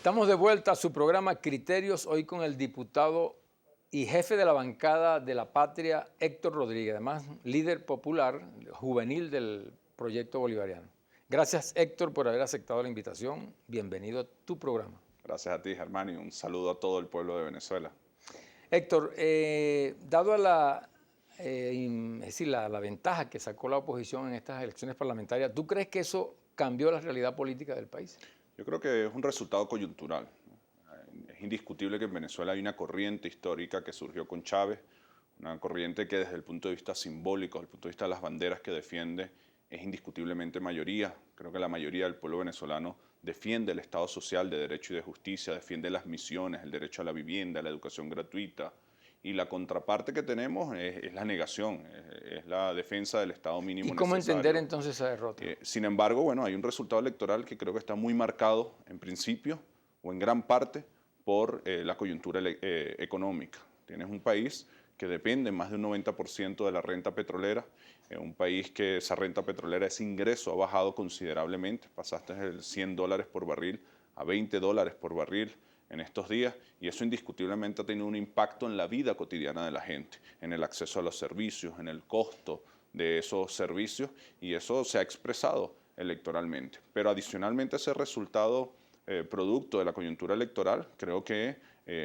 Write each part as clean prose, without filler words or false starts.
Estamos de vuelta a su programa Criterios, hoy con el diputado y jefe de la bancada de la Patria, Héctor Rodríguez, además líder popular juvenil del Proyecto Bolivariano. Gracias, Héctor, por haber aceptado la invitación. Bienvenido a tu programa. Gracias a ti, Germán, y un saludo a todo el pueblo de Venezuela. Héctor, dado a la ventaja que sacó la oposición en estas elecciones parlamentarias, ¿tú crees que eso cambió la realidad política del país? Yo creo que es un resultado coyuntural. Es indiscutible que en Venezuela hay una corriente histórica que surgió con Chávez, una corriente que desde el punto de vista simbólico, desde el punto de vista de las banderas que defiende, es indiscutiblemente mayoría. Creo que la mayoría del pueblo venezolano defiende el Estado social de derecho y de justicia, defiende las misiones, el derecho a la vivienda, a la educación gratuita. Y la contraparte que tenemos es la negación, es la defensa del Estado mínimo necesario. ¿Y cómo entender entonces esa derrota? Sin embargo, bueno, hay un resultado electoral que creo que está muy marcado en principio o en gran parte por la coyuntura económica. Tienes un país que depende más de un 90% de la renta petrolera, un país que esa renta petrolera, ese ingreso ha bajado considerablemente, pasaste el $100 por barril a $20 por barril en estos días, y eso indiscutiblemente ha tenido un impacto en la vida cotidiana de la gente, en el acceso a los servicios, en el costo de esos servicios, y eso se ha expresado electoralmente. Pero adicionalmente a ese resultado producto de la coyuntura electoral, creo que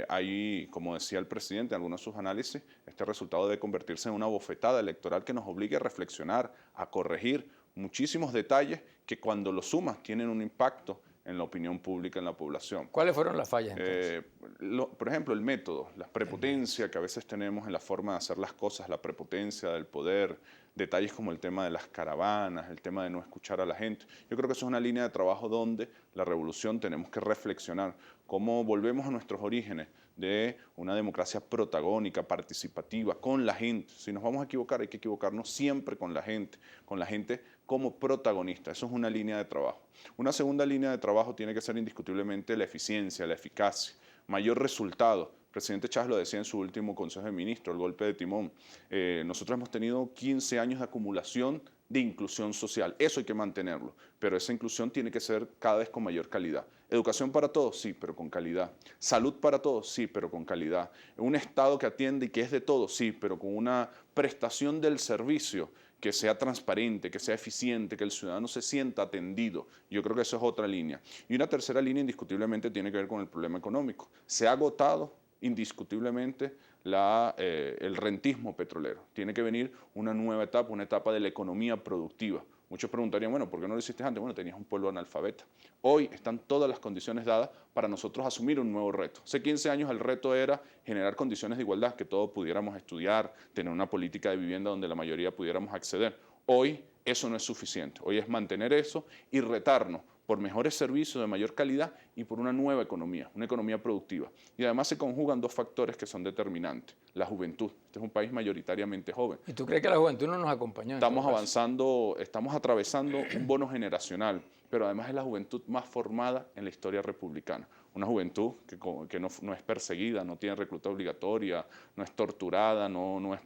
hay, como decía el presidente en algunos de sus análisis, este resultado debe convertirse en una bofetada electoral que nos obligue a reflexionar, a corregir muchísimos detalles que cuando los sumas tienen un impacto en la opinión pública, en la población. ¿Cuáles fueron las fallas entonces? Por ejemplo, el método, la prepotencia que a veces tenemos en la forma de hacer las cosas, la prepotencia del poder, detalles como el tema de las caravanas, el tema de no escuchar a la gente. Yo creo que eso es una línea de trabajo donde la revolución tenemos que reflexionar cómo volvemos a nuestros orígenes de una democracia protagónica, participativa, con la gente. Si nos vamos a equivocar, hay que equivocarnos siempre con la gente como protagonista. Eso es una línea de trabajo. Una segunda línea de trabajo tiene que ser indiscutiblemente la eficiencia, la eficacia, mayor resultado. El presidente Chávez lo decía en su último Consejo de Ministros, el golpe de timón. Nosotros hemos tenido 15 años de acumulación de inclusión social. Eso hay que mantenerlo, pero esa inclusión tiene que ser cada vez con mayor calidad. Educación para todos, sí, pero con calidad. Salud para todos, sí, pero con calidad. Un Estado que atiende y que es de todos, sí, pero con una prestación del servicio que sea transparente, que sea eficiente, que el ciudadano se sienta atendido. Yo creo que eso es otra línea. Y una tercera línea indiscutiblemente tiene que ver con el problema económico. Se ha agotado indiscutiblemente el rentismo petrolero. Tiene que venir una nueva etapa, una etapa de la economía productiva. Muchos preguntarían, bueno, ¿por qué no lo hiciste antes? Bueno, tenías un pueblo analfabeta. Hoy están todas las condiciones dadas para nosotros asumir un nuevo reto. Hace 15 años el reto era generar condiciones de igualdad, que todos pudiéramos estudiar, tener una política de vivienda donde la mayoría pudiéramos acceder. Hoy eso no es suficiente. Hoy es mantener eso y retarnos por mejores servicios de mayor calidad y por una nueva economía, una economía productiva. Y además se conjugan dos factores que son determinantes. La juventud. Este es un país mayoritariamente joven. ¿Y tú crees que la juventud no nos acompañó? Estamos avanzando, estamos atravesando un bono generacional, pero además es la juventud más formada en la historia republicana. Una juventud que no es perseguida, no tiene recluta obligatoria, no es torturada, no es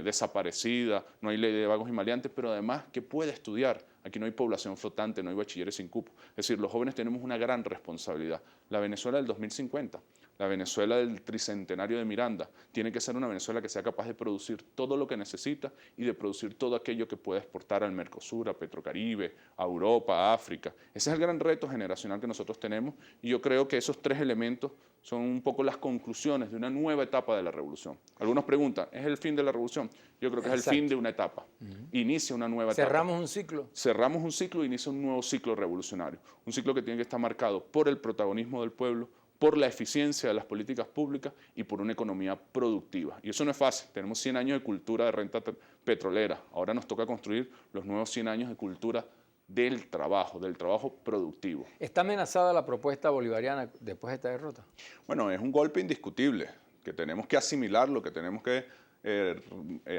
desaparecida, no hay ley de vagos y maleantes, pero además que puede estudiar. Aquí no hay población flotante, no hay bachilleres sin cupo. Es decir, los jóvenes tenemos una gran responsabilidad. La Venezuela del 2050, la Venezuela del tricentenario de Miranda, tiene que ser una Venezuela que sea capaz de producir todo lo que necesita y de producir todo aquello que pueda exportar al Mercosur, a Petrocaribe, a Europa, a África. Ese es el gran reto generacional que nosotros tenemos y yo creo que esos tres elementos son un poco las conclusiones de una nueva etapa de la revolución. Algunos preguntan, ¿es el fin de la revolución? Yo creo que es el fin de una etapa. Inicia una nueva etapa. ¿Cerramos un ciclo? Cerramos un ciclo e inicia un nuevo ciclo revolucionario. Un ciclo que tiene que estar marcado por el protagonismo del pueblo, por la eficiencia de las políticas públicas y por una economía productiva. Y eso no es fácil. Tenemos 100 años de cultura de renta petrolera. Ahora nos toca construir los nuevos 100 años de cultura del trabajo productivo. ¿Está amenazada la propuesta bolivariana después de esta derrota? Bueno, es un golpe indiscutible, que tenemos que asimilarlo, que tenemos que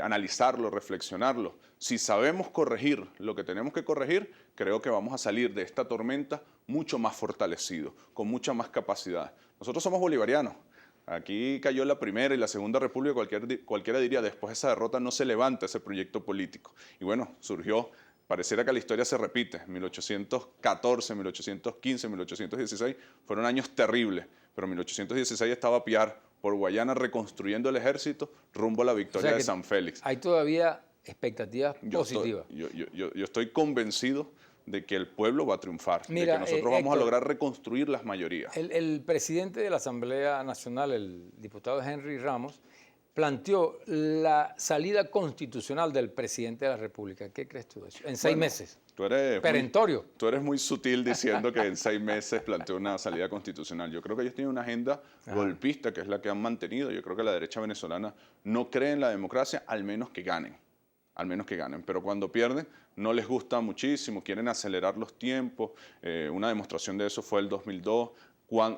analizarlo, reflexionarlo. Si sabemos corregir lo que tenemos que corregir, creo que vamos a salir de esta tormenta mucho más fortalecidos, con mucha más capacidad. Nosotros somos bolivarianos. Aquí cayó la Primera y la Segunda República, cualquiera diría, después de esa derrota no se levanta ese proyecto político. Y bueno, surgió pareciera que la historia se repite. 1814, 1815, 1816 fueron años terribles, pero 1816 estaba Piar por Guayana reconstruyendo el ejército rumbo a la victoria de San Félix. Hay todavía expectativas positivas. Yo estoy convencido de que el pueblo va a triunfar, Mira, de que nosotros vamos a lograr reconstruir las mayorías. El presidente de la Asamblea Nacional, el diputado Henry Ramos, planteó la salida constitucional del presidente de la República. ¿Qué crees tú de eso? En 6 meses. Tú eres perentorio. Tú eres muy sutil diciendo que en 6 meses planteó una salida constitucional. Yo creo que ellos tienen una agenda golpista, que es la que han mantenido. Yo creo que la derecha venezolana no cree en la democracia, al menos que ganen. Al menos que ganen. Pero cuando pierden, no les gusta muchísimo, quieren acelerar los tiempos. Una demostración de eso fue el 2002.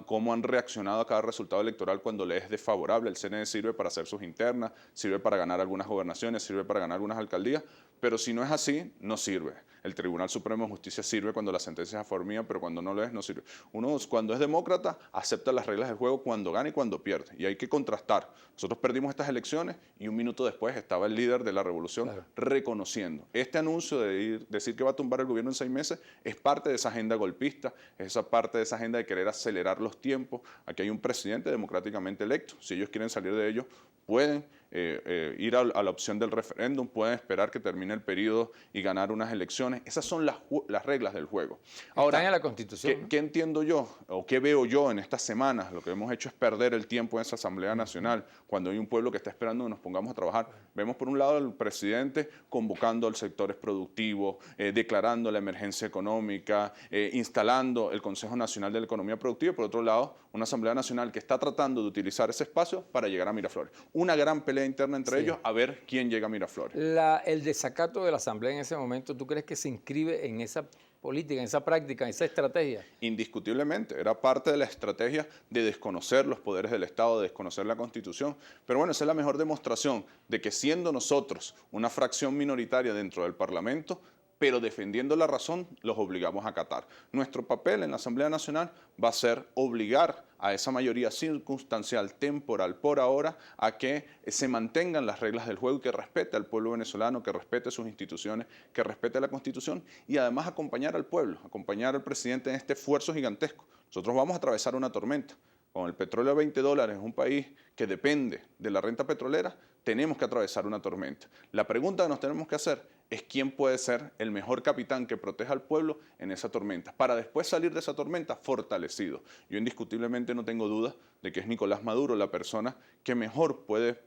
Cómo han reaccionado a cada resultado electoral cuando les es desfavorable. El CNE sirve para hacer sus internas, sirve para ganar algunas gobernaciones, sirve para ganar algunas alcaldías, pero si no es así, no sirve. El Tribunal Supremo de Justicia sirve cuando la sentencia es a favor mía, pero cuando no lo es, no sirve. Uno, cuando es demócrata, acepta las reglas del juego cuando gana y cuando pierde, y hay que contrastar. Nosotros perdimos estas elecciones y un minuto después estaba el líder de la revolución reconociendo. Este anuncio de decir que va a tumbar el gobierno en 6 meses es parte de esa agenda golpista, es esa parte de esa agenda de querer acelerar los tiempos. Aquí hay un presidente democráticamente electo. Si ellos quieren salir de ello, pueden ir a la opción del referéndum, pueden esperar que termine el periodo y ganar unas elecciones. Esas son las reglas del juego. Ahora, están en la Constitución. ¿qué entiendo yo o qué veo yo en estas semanas? Lo que hemos hecho es perder el tiempo en esa Asamblea Nacional, cuando hay un pueblo que está esperando que nos pongamos a trabajar. Vemos por un lado al presidente convocando al sectores productivos, declarando la emergencia económica, instalando el Consejo Nacional de la Economía Productiva, y por otro lado, una Asamblea Nacional que está tratando de utilizar ese espacio para llegar a Miraflores. Una gran pelea interna entre ellos a ver quién llega a Miraflores. El desacato de la Asamblea en ese momento, ¿tú crees que se inscribe en esa política, en esa práctica, en esa estrategia? Indiscutiblemente, era parte de la estrategia de desconocer los poderes del Estado, de desconocer la Constitución. Pero bueno, esa es la mejor demostración de que siendo nosotros una fracción minoritaria dentro del Parlamento, pero defendiendo la razón, los obligamos a acatar. Nuestro papel en la Asamblea Nacional va a ser obligar a esa mayoría circunstancial, temporal, por ahora, a que se mantengan las reglas del juego y que respete al pueblo venezolano, que respete sus instituciones, que respete la Constitución y además acompañar al pueblo, acompañar al presidente en este esfuerzo gigantesco. Nosotros vamos a atravesar una tormenta. Con el petróleo a $20, un país que depende de la renta petrolera, tenemos que atravesar una tormenta. La pregunta que nos tenemos que hacer es quién puede ser el mejor capitán que proteja al pueblo en esa tormenta, para después salir de esa tormenta fortalecido. Yo indiscutiblemente no tengo duda de que es Nicolás Maduro la persona que mejor puede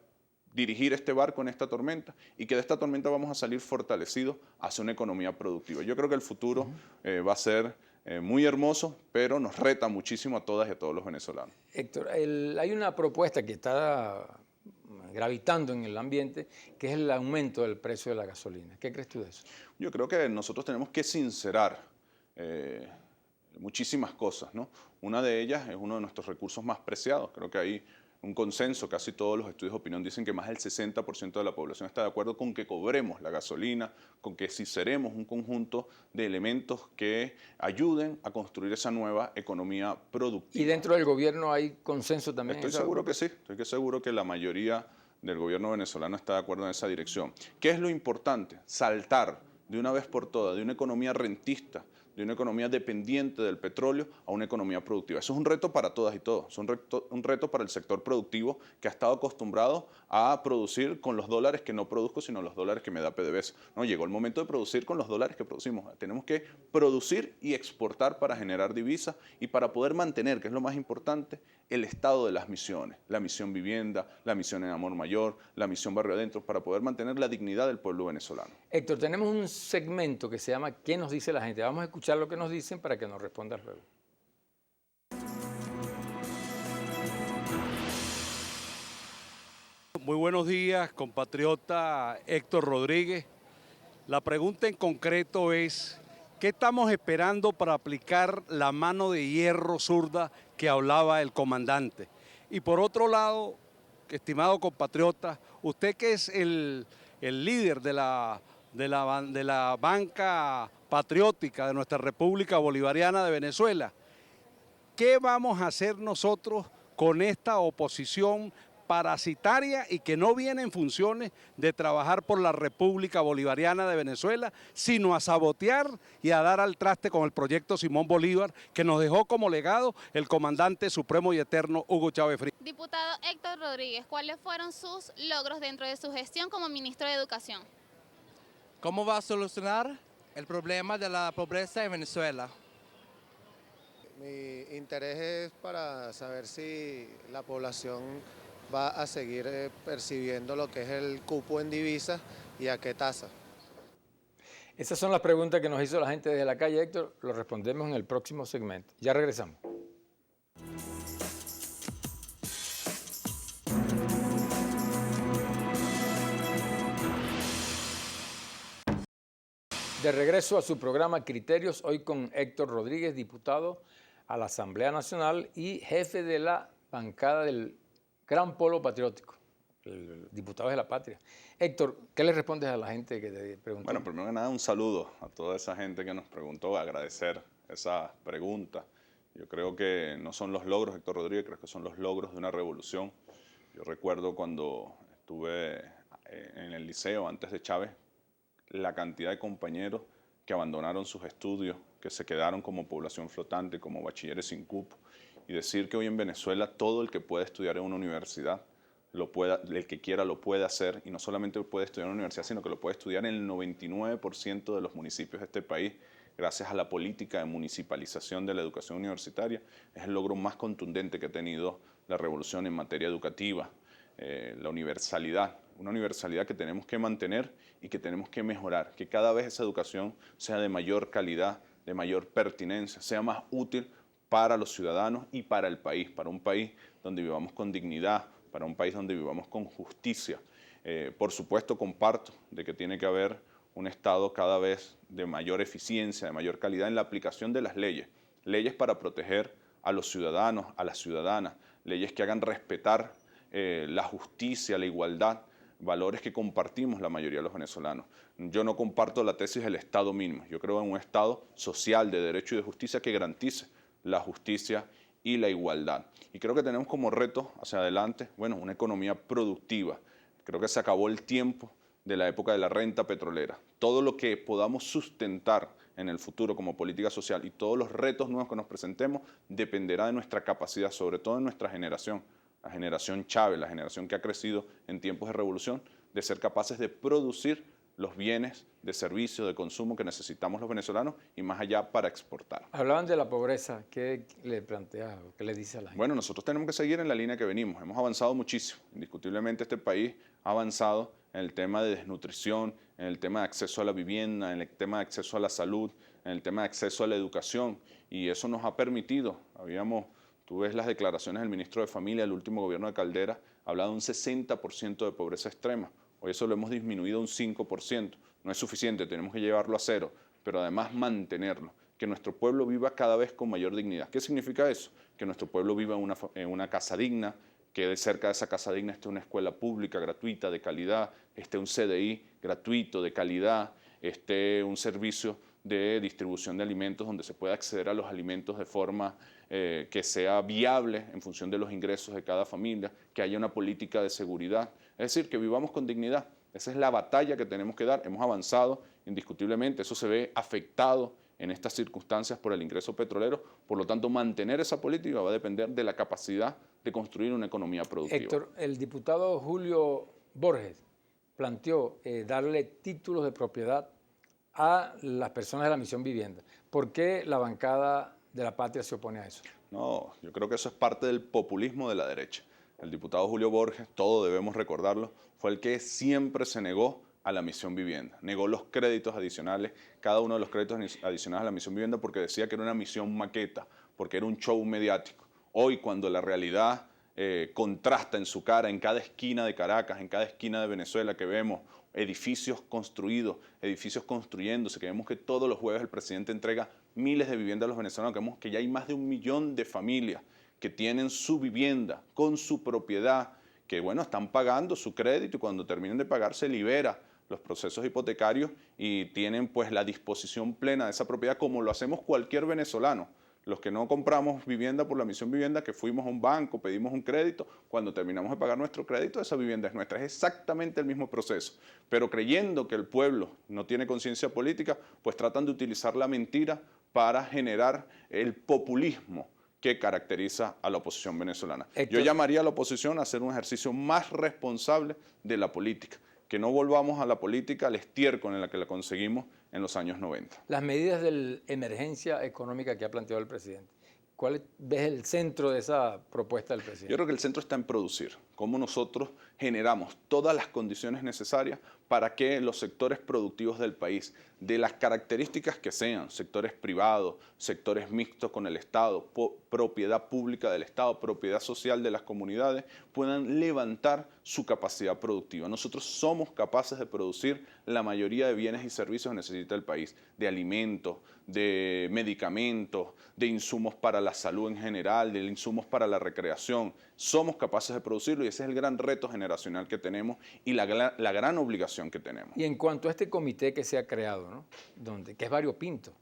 dirigir este barco en esta tormenta y que de esta tormenta vamos a salir fortalecidos hacia una economía productiva. Yo creo que el futuro va a ser muy hermoso, pero nos reta muchísimo a todas y a todos los venezolanos. Héctor, hay una propuesta que está gravitando en el ambiente, que es el aumento del precio de la gasolina. ¿Qué crees tú de eso? Yo creo que nosotros tenemos que sincerar muchísimas cosas, ¿no? Una de ellas es uno de nuestros recursos más preciados. Creo que hay un consenso, casi todos los estudios de opinión dicen que más del 60% de la población está de acuerdo con que cobremos la gasolina, con que sinceremos un conjunto de elementos que ayuden a construir esa nueva economía productiva. ¿Y dentro del gobierno hay consenso también? Estoy seguro que sí, estoy seguro que la mayoría del gobierno venezolano está de acuerdo en esa dirección. ¿Qué es lo importante? Saltar de una vez por todas de una economía rentista, de una economía dependiente del petróleo a una economía productiva. Eso es un reto para todas y todos, es un reto para el sector productivo que ha estado acostumbrado a producir con los dólares que no produzco, sino los dólares que me da PDVSA. No, llegó el momento de producir con los dólares que producimos. Tenemos que producir y exportar para generar divisas y para poder mantener, que es lo más importante, el estado de las misiones, la misión vivienda, la misión en amor mayor, la misión barrio adentro, para poder mantener la dignidad del pueblo venezolano. Héctor, tenemos un segmento que se llama ¿Qué nos dice la gente? Vamos a escuchar lo que nos dicen para que nos respondas luego. Muy buenos días, compatriota Héctor Rodríguez. La pregunta en concreto es, ¿qué estamos esperando para aplicar la mano de hierro zurda que hablaba el comandante? Y por otro lado, estimado compatriota, usted que es el líder de la banca patriótica de nuestra República Bolivariana de Venezuela, ¿qué vamos a hacer nosotros con esta oposición parasitaria y que no viene en funciones de trabajar por la República Bolivariana de Venezuela, sino a sabotear y a dar al traste con el proyecto Simón Bolívar que nos dejó como legado el comandante supremo y eterno Hugo Chávez Frías. Diputado Héctor Rodríguez, ¿cuáles fueron sus logros dentro de su gestión como ministro de Educación? ¿Cómo va a solucionar el problema de la pobreza en Venezuela? Mi interés es para saber si la población va a seguir percibiendo lo que es el cupo en divisas y a qué tasa. Esas son las preguntas que nos hizo la gente desde la calle, Héctor. Lo respondemos en el próximo segmento. Ya regresamos. De regreso a su programa Criterios, hoy con Héctor Rodríguez, diputado a la Asamblea Nacional y jefe de la bancada del Gran Polo Patriótico, el diputado de la Patria. Héctor, ¿qué le respondes a la gente que te preguntó? Bueno, primero que nada, un saludo a toda esa gente que nos preguntó, agradecer esa pregunta. Yo creo que no son los logros, Héctor Rodríguez, creo que son los logros de una revolución. Yo recuerdo cuando estuve en el liceo antes de Chávez, la cantidad de compañeros que abandonaron sus estudios, que se quedaron como población flotante, como bachilleres sin cupo, y decir que hoy en Venezuela todo el que puede estudiar en una universidad, el que quiera lo puede hacer, y no solamente puede estudiar en una universidad, sino que lo puede estudiar en el 99% de los municipios de este país, gracias a la política de municipalización de la educación universitaria. Es el logro más contundente que ha tenido la revolución en materia educativa, la universalidad. Una universalidad que tenemos que mantener y que tenemos que mejorar, que cada vez esa educación sea de mayor calidad, de mayor pertinencia, sea más útil para los ciudadanos y para el país, para un país donde vivamos con dignidad, para un país donde vivamos con justicia. Por supuesto, comparto de que tiene que haber un Estado cada vez de mayor eficiencia, de mayor calidad en la aplicación de las leyes, leyes para proteger a los ciudadanos, a las ciudadanas, leyes que hagan respetar la justicia, la igualdad, valores que compartimos la mayoría de los venezolanos. Yo no comparto la tesis del Estado mínimo. Yo creo en un Estado social de derecho y de justicia que garantice la justicia y la igualdad. Y creo que tenemos como reto hacia adelante, bueno, una economía productiva. Creo que se acabó el tiempo de la época de la renta petrolera. Todo lo que podamos sustentar en el futuro como política social y todos los retos nuevos que nos presentemos dependerá de nuestra capacidad, sobre todo en nuestra generación, la generación Chávez, la generación que ha crecido en tiempos de revolución, de ser capaces de producir los bienes de servicio, de consumo que necesitamos los venezolanos y más allá para exportar. Hablaban de la pobreza. ¿Qué le plantea o qué le dice a la gente? Bueno, nosotros tenemos que seguir en la línea que venimos. Hemos avanzado muchísimo. Indiscutiblemente este país ha avanzado en el tema de desnutrición, en el tema de acceso a la vivienda, en el tema de acceso a la salud, en el tema de acceso a la educación. Y eso nos ha permitido, tú ves las declaraciones del ministro de Familia del último gobierno de Caldera, hablaba de un 60% de pobreza extrema. Hoy eso lo hemos disminuido a un 5%. No es suficiente, tenemos que llevarlo a cero, pero además mantenerlo. Que nuestro pueblo viva cada vez con mayor dignidad. ¿Qué significa eso? Que nuestro pueblo viva en una casa digna, que cerca de esa casa digna esté una escuela pública gratuita, de calidad, esté un CDI gratuito, de calidad, esté un servicio de distribución de alimentos donde se pueda acceder a los alimentos de forma que sea viable en función de los ingresos de cada familia, que haya una política de seguridad, es decir, que vivamos con dignidad. Esa es la batalla que tenemos que dar. Hemos avanzado indiscutiblemente, eso se ve afectado en estas circunstancias por el ingreso petrolero, por lo tanto mantener esa política va a depender de la capacidad de construir una economía productiva. Héctor, el diputado Julio Borges planteó darle títulos de propiedad a las personas de la Misión Vivienda. ¿Por qué la bancada de la Patria se opone a eso? No, yo creo que eso es parte del populismo de la derecha. El diputado Julio Borges, todos debemos recordarlo, fue el que siempre se negó a la Misión Vivienda. Negó los créditos adicionales, cada uno de los créditos adicionales a la Misión Vivienda porque decía que era una misión maqueta, porque era un show mediático. Hoy, cuando la realidad contrasta en su cara en cada esquina de Caracas, en cada esquina de Venezuela, que vemos edificios construidos, edificios construyéndose, que vemos que todos los jueves el presidente entrega miles de viviendas a los venezolanos, que vemos que ya hay más de 1 millón de familias que tienen su vivienda con su propiedad, que bueno, están pagando su crédito y cuando terminen de pagar se libera los procesos hipotecarios y tienen pues la disposición plena de esa propiedad como lo hacemos cualquier venezolano. Los que no compramos vivienda por la Misión Vivienda, que fuimos a un banco, pedimos un crédito, cuando terminamos de pagar nuestro crédito, esa vivienda es nuestra. Es exactamente el mismo proceso. Pero creyendo que el pueblo no tiene conciencia política, pues tratan de utilizar la mentira para generar el populismo que caracteriza a la oposición venezolana. Yo llamaría a la oposición a hacer un ejercicio más responsable de la política, que no volvamos a la política al estiércol en la que la conseguimos en los años 90. Las medidas de emergencia económica que ha planteado el presidente, ¿cuál ves el centro de esa propuesta del presidente? Yo creo que el centro está en producir, cómo nosotros generamos todas las condiciones necesarias para que los sectores productivos del país, de las características que sean, sectores privados, sectores mixtos con el Estado, propiedad pública del Estado, propiedad social de las comunidades, puedan levantar su capacidad productiva. Nosotros somos capaces de producir la mayoría de bienes y servicios que necesita el país, de alimentos, de medicamentos, de insumos para la salud en general, de insumos para la recreación. Somos capaces de producirlo y ese es el gran reto generacional que tenemos y la gran obligación que tenemos. Y en cuanto a este comité que se ha creado, ¿no? Que es variopinto,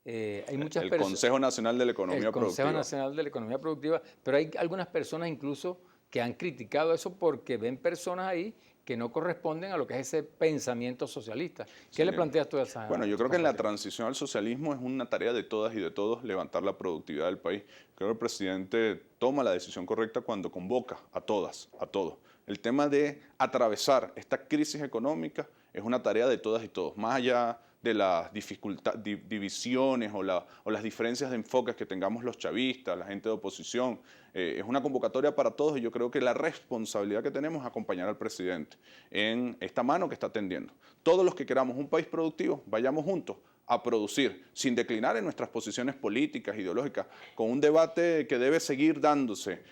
hay muchas el personas... Consejo Nacional de la Economía Productiva. El Consejo Nacional de la Economía Productiva, pero hay algunas personas incluso que han criticado eso porque ven personas ahí que no corresponden a lo que es ese pensamiento socialista. ¿Qué le planteas tú a esa? Bueno, yo creo que en la transición al socialismo es una tarea de todas y de todos levantar la productividad del país. Creo que el presidente toma la decisión correcta cuando convoca a todas, a todos. El tema de atravesar esta crisis económica es una tarea de todas y todos, más allá de las divisiones o las diferencias de enfoques que tengamos los chavistas, la gente de oposición. Es una convocatoria para todos y yo creo que la responsabilidad que tenemos es acompañar al presidente en esta mano que está tendiendo. Todos los que queramos un país productivo, vayamos juntos a producir, sin declinar en nuestras posiciones políticas, ideológicas, con un debate que debe seguir dándose,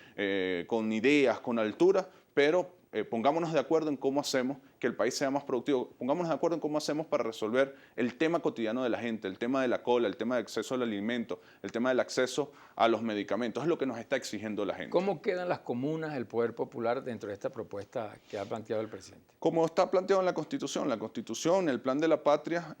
con ideas, con altura, pero pongámonos de acuerdo en cómo hacemos que el país sea más productivo, pongámonos de acuerdo en cómo hacemos para resolver el tema cotidiano de la gente, el tema de la cola, el tema del acceso al alimento, el tema del acceso a los medicamentos, es lo que nos está exigiendo la gente. ¿Cómo quedan las comunas, el poder popular dentro de esta propuesta que ha planteado el presidente? Como está planteado en la Constitución, el Plan de la Patria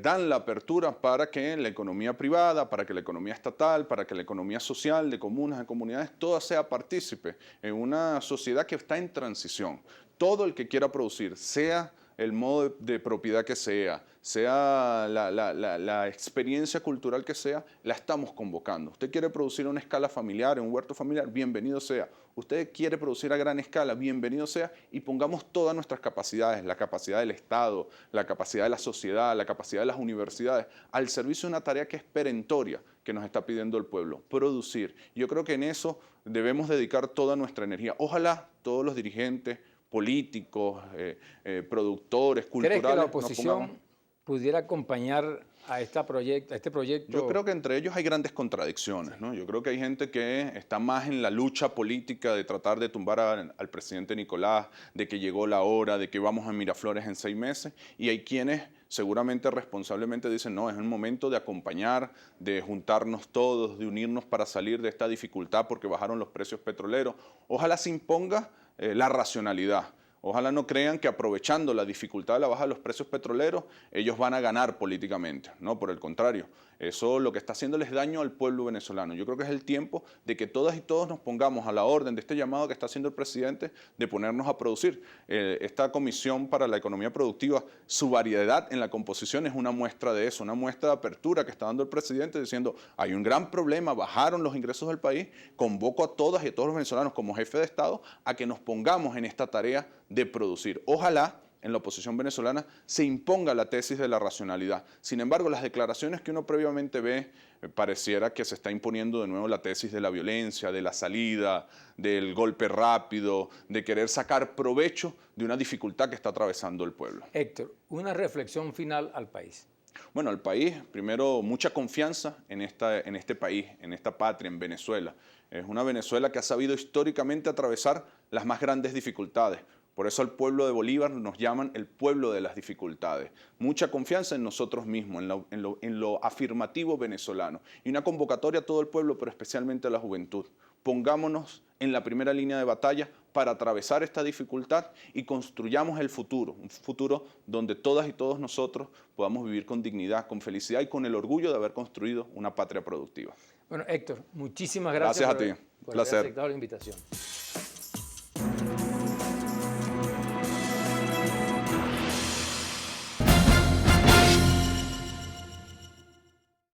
dan la apertura para que la economía privada, para que la economía estatal, para que la economía social de comunas, de comunidades, toda sea partícipe en una sociedad que está en transición. Todo el que quiera producir, sea el modo de propiedad que sea la experiencia cultural que sea, la estamos convocando. Usted quiere producir a una escala familiar, en un huerto familiar, bienvenido sea. Usted quiere producir a gran escala, bienvenido sea, y pongamos todas nuestras capacidades, la capacidad del Estado, la capacidad de la sociedad, la capacidad de las universidades, al servicio de una tarea que es perentoria, que nos está pidiendo el pueblo, producir. Yo creo que en eso debemos dedicar toda nuestra energía. Ojalá todos los dirigentes, políticos, productores, culturales... ¿Crees que la oposición pudiera acompañar a este proyecto? Yo creo que entre ellos hay grandes contradicciones, ¿no? Yo creo que hay gente que está más en la lucha política de tratar de tumbar al presidente Nicolás, de que llegó la hora, de que vamos a Miraflores en 6 meses, y hay quienes seguramente responsablemente dicen, no, es el momento de acompañar, de juntarnos todos, de unirnos para salir de esta dificultad porque bajaron los precios petroleros. Ojalá se imponga la racionalidad. Ojalá no crean que aprovechando la dificultad de la baja de los precios petroleros, ellos van a ganar políticamente. No, por el contrario. Eso lo que está haciéndole es daño al pueblo venezolano. Yo creo que es el tiempo de que todas y todos nos pongamos a la orden de este llamado que está haciendo el presidente de ponernos a producir. Esta Comisión para la Economía Productiva, su variedad en la composición es una muestra de eso, una muestra de apertura que está dando el presidente diciendo, hay un gran problema, bajaron los ingresos del país, convoco a todas y a todos los venezolanos como jefe de Estado a que nos pongamos en esta tarea de producir. Ojalá en la oposición venezolana se imponga la tesis de la racionalidad. Sin embargo, las declaraciones que uno previamente ve, pareciera que se está imponiendo de nuevo la tesis de la violencia, de la salida, del golpe rápido, de querer sacar provecho de una dificultad que está atravesando el pueblo. Héctor, una reflexión final al país. Bueno, al país, primero, mucha confianza en este país, en esta patria, en Venezuela. Es una Venezuela que ha sabido históricamente atravesar las más grandes dificultades. Por eso al pueblo de Bolívar nos llaman el pueblo de las dificultades. Mucha confianza en nosotros mismos, en lo afirmativo venezolano. Y una convocatoria a todo el pueblo, pero especialmente a la juventud. Pongámonos en la primera línea de batalla para atravesar esta dificultad y construyamos el futuro. Un futuro donde todas y todos nosotros podamos vivir con dignidad, con felicidad y con el orgullo de haber construido una patria productiva. Bueno, Héctor, muchísimas gracias Gracias a ti. por haber Placer. aceptado la invitación.